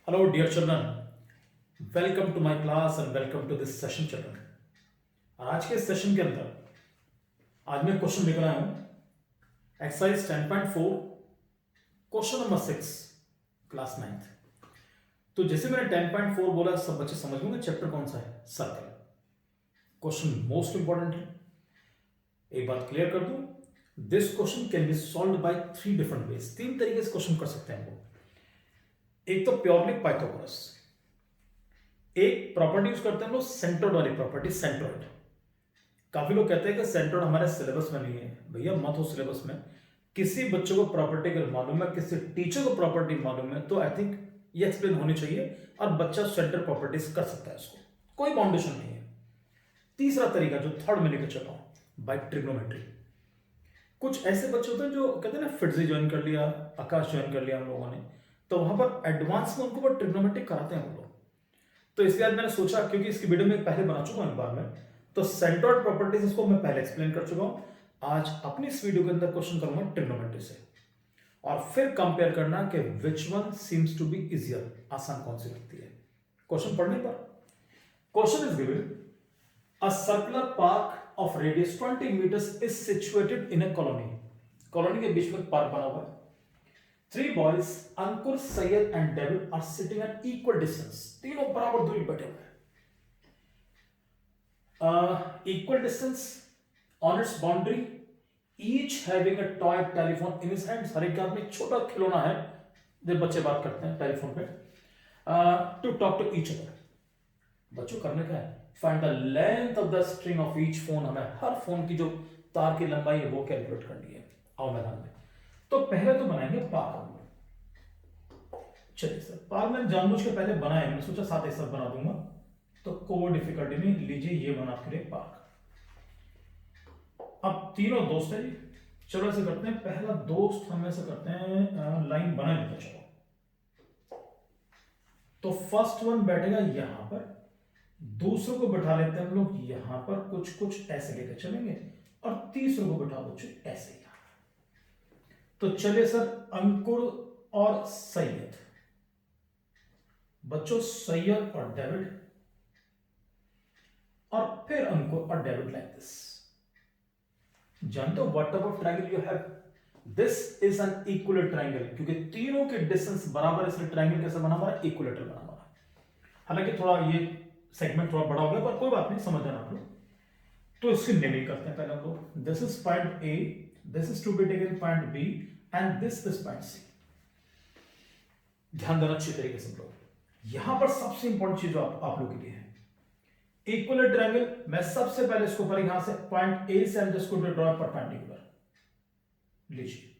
Hello, dear children. Welcome to my class and welcome to this session, children. आज के session के अंदर आज मैं क्वेश्चन लिख रहा हूं exercise 10.4 question number 6 class 9th। तो जैसे मैंने 10.4 बोला सब बच्चे समझ होंगे चैप्टर कौन सा है, सर्कल। क्वेश्चन मोस्ट इंपॉर्टेंट है, एक बात क्लियर कर दूं, this question can be solved by 3 different ways. 3 तरीके से क्वेश्चन कर सकते हैं हम लोग। एक तो प्योरली पाइथागोरस, एक प्रॉपर्टी यूज करते हैं हम लोग सेंट्रोइड वाली प्रॉपर्टी, सेंट्रोइड। काफी लोग कहते हैं कि सेंट्रोइड हमारे सिलेबस में नहीं है। भैया मत हो सिलेबस में। किसी बच्चों को प्रॉपर्टी अगर मालूम है, किसी टीचर को प्रॉपर्टी मालूम है, तो आई थिंक ये एक्सप्लेन होनी चाहिए और बच्चा सेंट्रोइड प्रॉपर्टीज कर सकता है, इसको कोई बाउंडेशन नहीं है। तीसरा तरीका जो थर्ड में लेकर चला हूं, बाय ट्रिग्नोमेट्री। कुछ ऐसे बच्चे होते हैं जो कहते हैं ना फिटजी ज्वाइन कर लिया, आकाश ज्वाइन कर लिया हम लोगों ने, तो वहां पर एडवांस में उनको ट्रिग्नोमेट्री कराते हैं वो लोग। तो इसलिए आज मैंने सोचा, क्योंकि इसकी वीडियो में पहले बना चुका हूं एक बार में, तो सेंट्रोइड प्रॉपर्टीज इसको मैं पहले एक्सप्लेन कर चुका हूं। आज अपनी इस वीडियो के अंदर क्वेश्चन करूंगा ट्रिग्नोमेट्री से, और फिर कंपेयर करना कि which one seems to be easier, आसान कौन सी लगती है। क्वेश्चन पढ़ने पर question is given a circular park of radius 20 metres is situated in a colony. Colony के बीच में पार्क बना हुआ है। 3 boys, Ankur, Syed and David are sitting at equal distance. तीनों बराबर दूरी बैठे हुए हैं। Equal distance on its boundary, each having a toy telephone in his hands. हर एक के हाथ में एक छोटा खिलौना है, जब बच्चे बात करते हैं टेलीफोन पे, to talk to each other. बच्चों करने का है, find the length of the string of each phone. हमें हर फोन की जो तार की लंबाई है वो कैलकुलेट करनी है। आओ मैदान में। तो पहले तो बनाएंगे पार्क हम लोग। चलिए सर, पार्क मैंने जानबूझ के पहले बनाया, मैंने सोचा साथ ही साथ बना दूंगा, तो कोई डिफिकल्टी नहीं। लीजिए ये बना आपके लिए पार्क। अब तीनों दोस्त है जी, चलो ऐसे करते हैं, पहला दोस्त हम ऐसे करते हैं, लाइन बना लेते हैं। चलो तो फर्स्ट वन बैठेगा यहां पर, दूसरों को बैठा लेते हैं हम लोग यहां पर, कुछ कुछ ऐसे लेकर चलेंगे, और तीसरों को बैठा बच्चों ऐसे ही। तो चलिए सर, अंकुर और सैयद, बच्चों सैयद और डेविड, और फिर अंकुर और डेविड, लाइक दिस। जानते हो what type of triangle you have? This is an equilateral triangle, क्योंकि तीनों के डिस्टेंस बराबर है, इसलिए ट्रायंगल कैसे बना हमारा? इक्विलेटरल बना हमारा। हालांकि थोड़ा ये सेगमेंट थोड़ा बड़ा हो गया, पर कोई बात नहीं, समझ जाना आप लोग। तो इसकी नेमिंग करते हैं पहले हम लोग। This is point A, this is to be taken point B, and this is point C. ध्यान देना अच्छी तरीके से लोग। यहां पर सबसे इंपॉर्टेंट चीज आप लोगों के लिए है, इक्विलेटरल ट्रायंगल। मैं सबसे पहले इसको पर यहां से पॉइंट ए से जस्ट को ड्रॉ परपेंडिकुलर, लीजिए,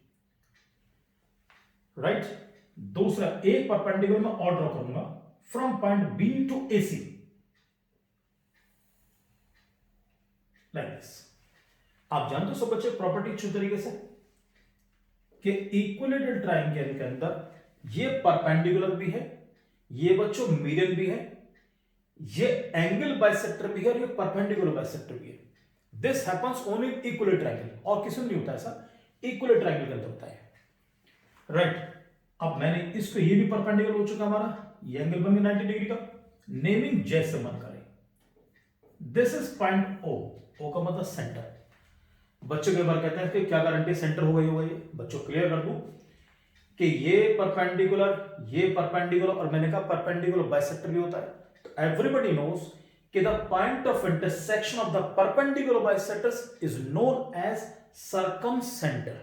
राइट। दूसरा एक परपेंडिकुलर में और ड्रॉ करूंगा from point B to A C, like this. आप जानते हो सब बच्चे प्रॉपर्टी अच्छी तरीके से कि इक्विलेटरल ट्रायंगल के अंदर ये परपेंडिकुलर भी है, ये बच्चों मीडियन भी है, ये एंगल बाइसेक्टर भी है, और ये परपेंडिकुलर बाइसेक्टर भी है। This happens only in equilateral triangle, और किसी में नहीं होता ऐसा, इक्विलेटरल ट्रायंगल के अंदर होता है, राइट। अब मैंने इसको, ये भी परपेंडिकुलर हो चुका हमारा, ये एंगल बन गया 90 डिग्री का। नेमिंग जैसे मन करे। दिस इज पॉइंट ओ, ओ का मतलब सेंटर। बच्चों के बार कहते हैं कि क्या गारंटी सेंटर हो गई होगा? ये बच्चों क्लियर कर दूं कि ये परपेंडिकुलर, और मैंने कहा परपेंडिकुलर बाइसेक्टर भी होता है। तो एवरीबॉडी नोज कि the point of intersection of the perpendicular bisectors is known as circumcentre.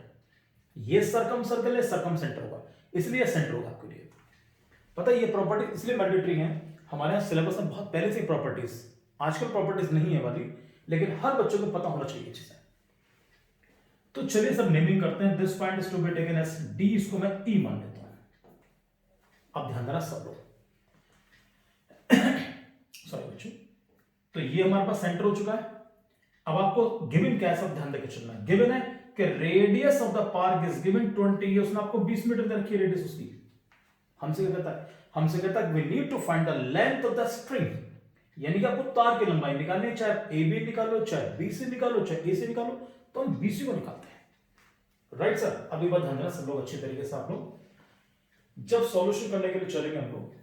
ये सर्कम सर्कल है, सर्कम सेंटर होगा, इसलिए सेंटर होगा आपके लिए। पता है ये प्रॉपर्टी इसलिए मैंडेटरी है हमारे यहां सिलेबस में, बहुत पहले से प्रॉपर्टीज, आजकल प्रॉपर्टीज नहीं है वाली, लेकिन हर बच्चों को पता होना चाहिए चीजें। तो चलिए सब नेमिंग करते हैं। This point is to be taken as D, इसको मैं ई मान लेता हूं। अब ध्यान देना सब लोग, सॉरी बच्चों। तो ये हमारे पास सेंटर हो चुका है। अब आपको गिवन क्या है, सब ध्यान देकर चलना है। गिवन है कि radius of the park is given 20, उसने आपको 20 मीटर दे रखी है रेडियस उसकी। हमसे कहता है we need to find the length of the string, यानी कि आपको तार की लंबाई निकालनी है, चाहे ए बी निकालो, चाहे बी से निकालो, चाहे ए से निकालो, तो हम बी सी को निकालते हैं, राइट सर। अभी बात ध्यान देना सब लोग अच्छी तरीके से। आप लोग जब सॉल्यूशन करने के लिए चलेंगे हम लोग,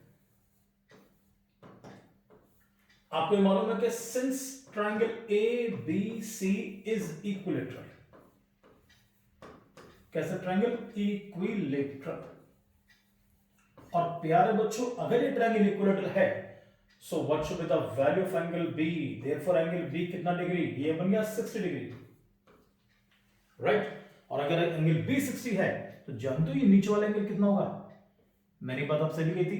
आपको मालूम है कि since triangle A B C is equilateral, कैसे ट्रायंगल इक्विलेटरल, और प्यारे बच्चों अगर ये ट्रायंगल इक्विलेटरल है so what should be the value of angle B, therefore angle B कितना डिग्री, ये बन गया 60 डिग्री, राइट। और अगर एंगल बी 60 है तो जानते हो ये नीचे वाला एंगल कितना होगा, मैंने बात आपसे भी कही थी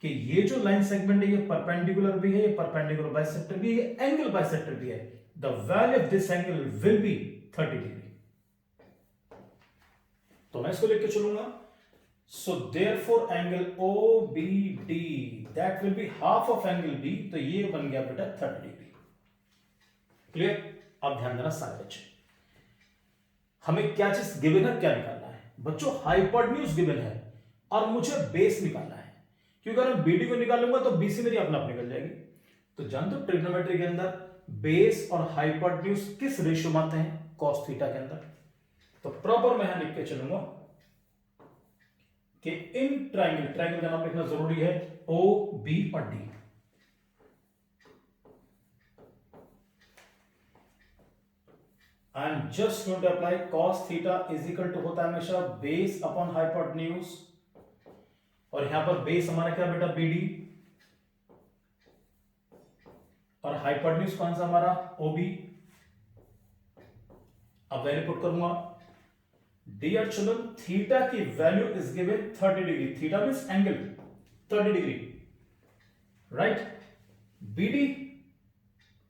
कि ये जो लाइन सेगमेंट है ये परपेंडिकुलर भी है, ये परपेंडिकुलर बाइसेक्टर भी है, ये एंगल बाइसेक्टर भी है, the value of this angle will be 30 degree. तो मैं इसको लेके चलूंगा, so therefore angle OBD that will be half of angle B, तो ये बन गया बेटा 30 डिग्री। क्लियर? अब ध्यान देना सारे बच्चे, हमें क्या चीज गिवन है, क्या निकालना है बच्चों, हाइपोटेन्यूज गिवन है और मुझे बेस निकालना है, क्योंकि अगर मैं BD को निकालूंगा तो BC मेरी अपने आप निकल जाएगी। तो जानते हो ट्रिग्नोमेट्री के अंदर बेस और हाइपोटेन्यूज किस रेशियो में आते हैं, cos थीटा के अंदर। तो प्रॉपर मैं यहां लिख के चलूंगा कि इन ट्रायंगल का नाम लिखना जरूरी है, O, B और D। I am just going to apply cos theta is equal to होता है हमेशा बेस अपॉन हाइपोटेन्यूज, और यहां पर बेस हमारा क्या बेटा BD, और हाइपोटेन्यूज कौन सा हमारा OB। अब वैल्यू पुट करूंगा, डियर चिल्ड्रन थीटा की value is given 30 degree, theta means angle 30 degree, right. BD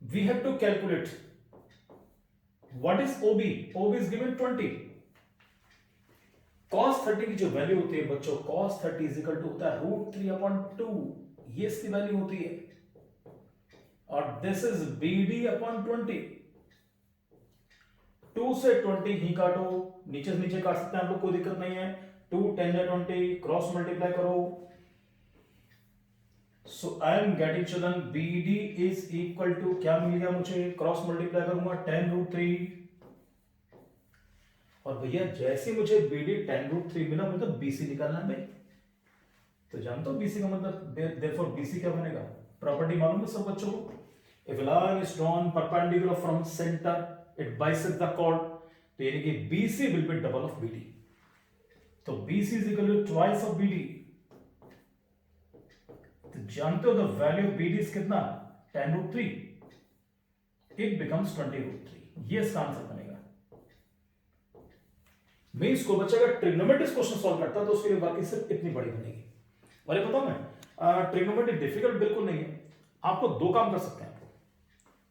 we have to calculate what is OB, OB is given 20। cos 30 की जो वैल्यू होती है बच्चों, cos 30 इज इक्वल टू होता है √3/2, ये इसकी वैल्यू होती है, और दिस इज BD/20। 2 से 20 ही काटो, नीचे से नीचे काट सकते हैं आप लोग, कोई दिक्कत नहीं है। 2 10 या 20 क्रॉस मल्टीप्लाई करो, so I am getting children BD is equal to क्या मिल गया मुझे, क्रॉस मल्टीप्लाई करूंगा 10√3, और भैया जैसे मुझे BD 10√3 मिला, मतलब BC निकालना है भाई। तो जानते हो BC का मतलब, देयरफॉर BC क्या बनेगा, प्रॉपर्टी मालूम है सब बच्चों को, if a line is drawn perpendicular from center it bisects the chord, तो यानी कि BC will be double of BD, तो BC is equal to twice of BD। तो जानते हो the value of BD is कितना, 10√3, it becomes 20√3, ये इसका आंसर बनेगा। मींस को बच्चा अगर ट्रिग्नोमेट्रिक क्वेश्चन सॉल्व करता है तो उसके लिए बाकी सिर्फ इतनी बड़ी बनेगी। और ये बताऊं मैं, ट्रिग्नोमेट्री डिफिकल्ट बिल्कुल नहीं है, आपको दो काम कर सकते हैं, आपको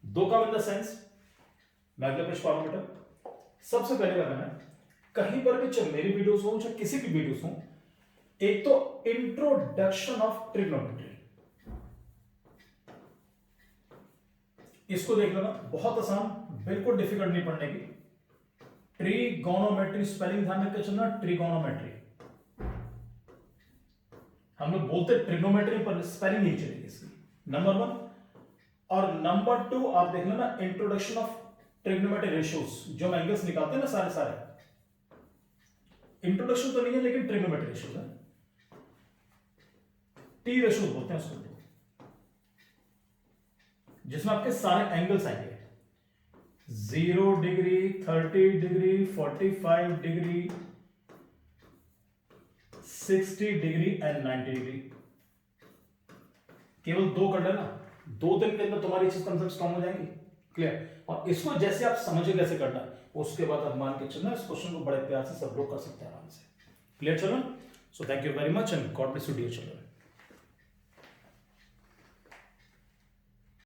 दो काम in the sense, magnetic parameter. सबसे पहले क्या करना है, कहीं पर भी चाहे मेरी वीडियोस हो चाहे किसी की वीडियोस हो, एक तो इंट्रोडक्शन ऑफ ट्रिग्नोमेट्री, इसको देख लेना, बहुत आसान, बिल्कुल डिफिकल्ट नहीं पढ़ने की। ट्रिगोनोमेट्री स्पेलिंग ध्यान रख के चलना, ट्रिगोनोमेट्री, हम लोग बोलते ट्रिग्नोमेट्री पर स्पेलिंग नहीं चलेगी इसकी, नंबर 1। और नंबर 2 आप देख लेना इंट्रोडक्शन ऑफ ट्रिग्नोमेट्री रेशियोज, जो हम एंगल्स निकालते हैं ना सारे, इंट्रोडक्शन तो नहीं है लेकिन ट्रिग्नोमेट्री रेशियोज है, टी रेशियोज बोलते हैं उसको, जिसमें आपके सारे एंगल्स आएंगे, 0 degree, 30 degree, 45 degree, 60 degree and 90 degree. केवल 2 कर लेना, 2 दिन के अंदर तुम्हारी चीज कम से कम स्ट्रॉन्ग हो जाएंगी, क्लियर। और इसको जैसे आप समझे कैसे करना है, उसके बाद आप मान के चलना, इस क्वेश्चन को बड़े प्यार से सब लोग कर सकते हैं आराम से, क्लियर। चलो, so thank you very much and God bless you dear children.